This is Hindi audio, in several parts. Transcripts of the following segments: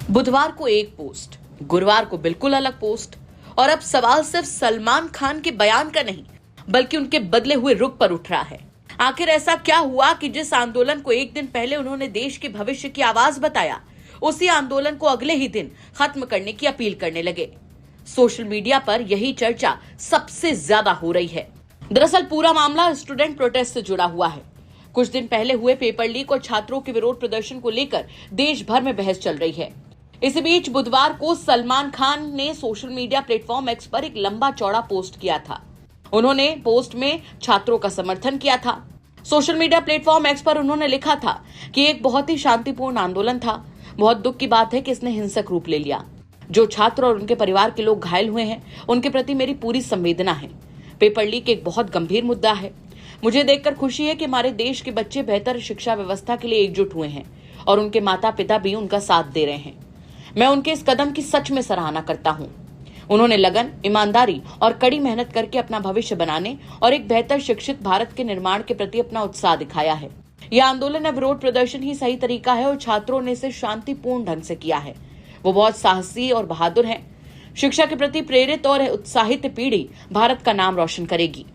बुधवार को एक पोस्ट, गुरुवार को बिल्कुल अलग पोस्ट। और अब सवाल सिर्फ सलमान खान के बयान का नहीं, बल्कि उनके बदले हुए रुख पर उठ रहा है। आखिर ऐसा क्या हुआ कि जिस आंदोलन को एक दिन पहले उन्होंने देश के भविष्य की आवाज बताया, उसी आंदोलन को अगले ही दिन खत्म करने की अपील करने लगे। सोशल मीडिया पर यही चर्चा सबसे ज्यादा हो रही है। दरअसल पूरा मामला स्टूडेंट प्रोटेस्ट से जुड़ा हुआ है। कुछ दिन पहले हुए पेपर लीक और छात्रों के विरोध प्रदर्शन को लेकर देश भर में बहस चल रही है। इसी बीच बुधवार को सलमान खान ने सोशल मीडिया प्लेटफॉर्म एक्स पर एक लंबा चौड़ा पोस्ट किया था। उन्होंने पोस्ट में छात्रों का समर्थन किया था। सोशल मीडिया प्लेटफॉर्म एक्स पर उन्होंने लिखा था कि एक बहुत ही शांतिपूर्ण आंदोलन था। बहुत दुख की बात है कि इसने हिंसक रूप ले लिया। जो छात्र और उनके परिवार के लोग घायल हुए हैं, उनके प्रति मेरी पूरी संवेदना है। पेपर लीक एक बहुत गंभीर मुद्दा है। मुझे देखकर खुशी है कि हमारे देश के बच्चे बेहतर शिक्षा व्यवस्था के लिए एकजुट हुए हैं और उनके माता पिता भी उनका साथ दे रहे हैं। मैं उनके इस कदम की सच में सराहना करता हूं। उन्होंने लगन, ईमानदारी और कड़ी मेहनत करके अपना भविष्य बनाने और एक बेहतर शिक्षित भारत के निर्माण के प्रति अपना उत्साह दिखाया है। यह आंदोलन या विरोध प्रदर्शन ही सही तरीका है और छात्रों ने इसे शांतिपूर्ण ढंग से किया है। वो बहुत साहसी और बहादुर हैं। शिक्षा के प्रति प्रेरित और उत्साहित पीढ़ी भारत का नाम रोशन करेगी।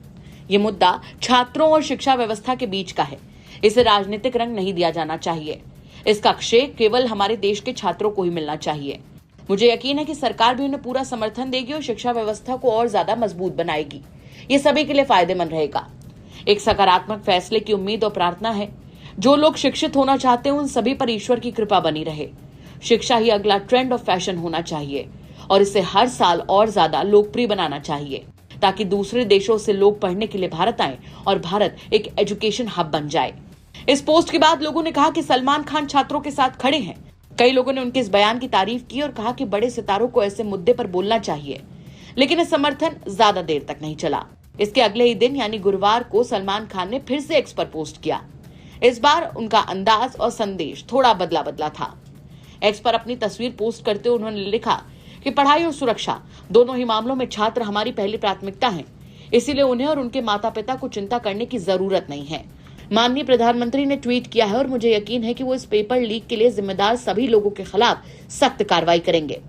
ये मुद्दा छात्रों और शिक्षा व्यवस्था के बीच का है। इसे राजनीतिक रंग नहीं दिया जाना चाहिए। इसका श्रेय केवल हमारे देश के छात्रों को ही मिलना चाहिए। मुझे यकीन है कि सरकार भी उन्हें पूरा समर्थन देगी और शिक्षा व्यवस्था को और ज्यादा मजबूत बनाएगी। ये सभी के लिए फायदेमंद रहेगा। एक सकारात्मक फैसले की उम्मीद और प्रार्थना है। जो लोग शिक्षित होना चाहते हैं, उन सभी पर ईश्वर की कृपा बनी रहे। शिक्षा ही अगला ट्रेंड ऑफ फैशन होना चाहिए और इसे हर साल और ज्यादा लोकप्रिय बनाना चाहिए, ताकि दूसरे देशों से लोग पढ़ने के लिए भारत आए और भारत एक एजुकेशन हब बन जाए। इस पोस्ट के बाद लोगों ने कहा कि सलमान खान छात्रों के साथ खड़े हैं। कई लोगों ने उनके इस बयान की तारीफ की और कहा कि बड़े सितारों को ऐसे मुद्दे पर बोलना चाहिए। लेकिन यह समर्थन ज्यादा देर तक नहीं चला। इसके अगले ही दिन यानी गुरुवार को सलमान खान ने फिर से एक्स पर पोस्ट किया। इस बार उनका अंदाज और संदेश थोड़ा बदला बदला था। एक्स पर अपनी तस्वीर पोस्ट करते हुए उन्होंने लिखा कि पढ़ाई और सुरक्षा दोनों ही मामलों में छात्र हमारी पहली प्राथमिकता हैं। इसीलिए उन्हें और उनके माता पिता को चिंता करने की जरूरत नहीं है। माननीय प्रधानमंत्री ने ट्वीट किया है और मुझे यकीन है कि वो इस पेपर लीक के लिए जिम्मेदार सभी लोगों के खिलाफ सख्त कार्रवाई करेंगे।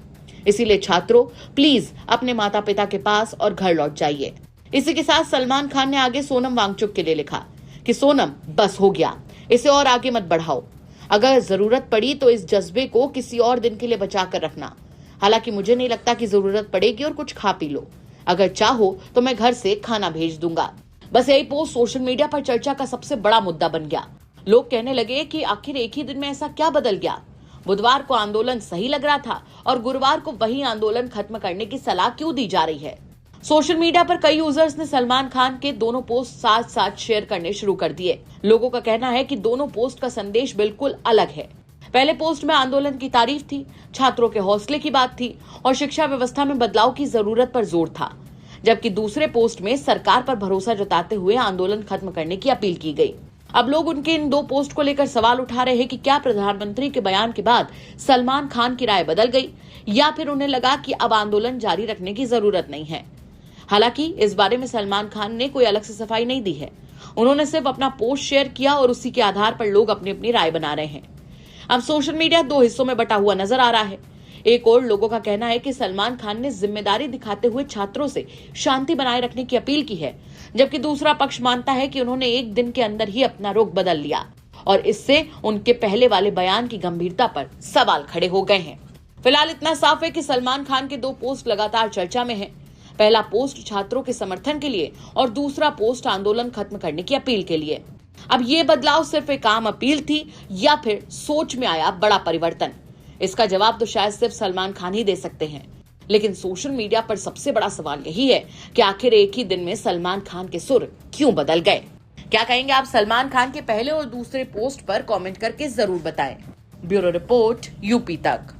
इसीलिए छात्रों, प्लीज अपने माता पिता के पास और घर लौट जाइए। इसी के साथ सलमान खान ने आगे सोनम वांगचुक के लिए लिखा कि सोनम, बस हो गया, इसे और आगे मत बढ़ाओ। अगर जरूरत पड़ी तो इस जज्बे को किसी और दिन के लिए बचा कर रखना। हालांकि मुझे नहीं लगता कि जरूरत पड़ेगी और कुछ खा पी लो। अगर चाहो तो मैं घर से खाना भेज दूंगा। बस यही पोस्ट सोशल मीडिया पर चर्चा का सबसे बड़ा मुद्दा बन गया। लोग कहने लगे कि आखिर एक ही दिन में ऐसा क्या बदल गया। बुधवार को आंदोलन सही लग रहा था और गुरुवार को वही आंदोलन खत्म करने की सलाह क्यों दी जा रही है। सोशल मीडिया पर कई यूजर्स ने सलमान खान के दोनों पोस्ट साथ साथ शेयर करने शुरू कर दिए। लोगों का कहना है कि दोनों पोस्ट का संदेश बिल्कुल अलग है। पहले पोस्ट में आंदोलन की तारीफ थी, छात्रों के हौसले की बात थी और शिक्षा व्यवस्था में बदलाव की जरूरत पर जोर था, जबकि दूसरे पोस्ट में सरकार पर भरोसा जताते हुए आंदोलन खत्म करने की अपील की गई। अब लोग उनके इन दो पोस्ट को लेकर सवाल उठा रहे हैं कि क्या प्रधानमंत्री के बयान के बाद सलमान खान की राय बदल गई या फिर उन्हें लगा कि अब आंदोलन जारी रखने की जरूरत नहीं है। हालांकि इस बारे में सलमान खान ने कोई अलग से सफाई नहीं दी है। उन्होंने सिर्फ अपना पोस्ट शेयर किया और उसी के आधार पर लोग अपनी अपनी राय बना रहे हैं। अब सोशल मीडिया दो हिस्सों में बटा हुआ नजर आ रहा है। एक और लोगों का कहना है कि सलमान खान ने जिम्मेदारी दिखाते हुए छात्रों से शांति बनाए रखने की अपील की है, जबकि दूसरा पक्ष मानता है कि उन्होंने एक दिन के अंदर ही अपना रुख बदल लिया और इससे उनके पहले वाले बयान की गंभीरता पर सवाल खड़े हो गए हैं। फिलहाल इतना साफ है कि सलमान खान के दो पोस्ट लगातार चर्चा में है। पहला पोस्ट छात्रों के समर्थन के लिए और दूसरा पोस्ट आंदोलन खत्म करने की अपील के लिए। अब ये बदलाव सिर्फ एक आम अपील थी या फिर सोच में आया बड़ा परिवर्तन? इसका जवाब तो शायद सिर्फ सलमान खान ही दे सकते हैं। लेकिन सोशल मीडिया पर सबसे बड़ा सवाल यही है कि आखिर एक ही दिन में सलमान खान के सुर क्यों बदल गए। क्या कहेंगे आप सलमान खान के पहले और दूसरे पोस्ट पर? कमेंट करके जरूर बताएं। ब्यूरो रिपोर्ट, यूपी तक।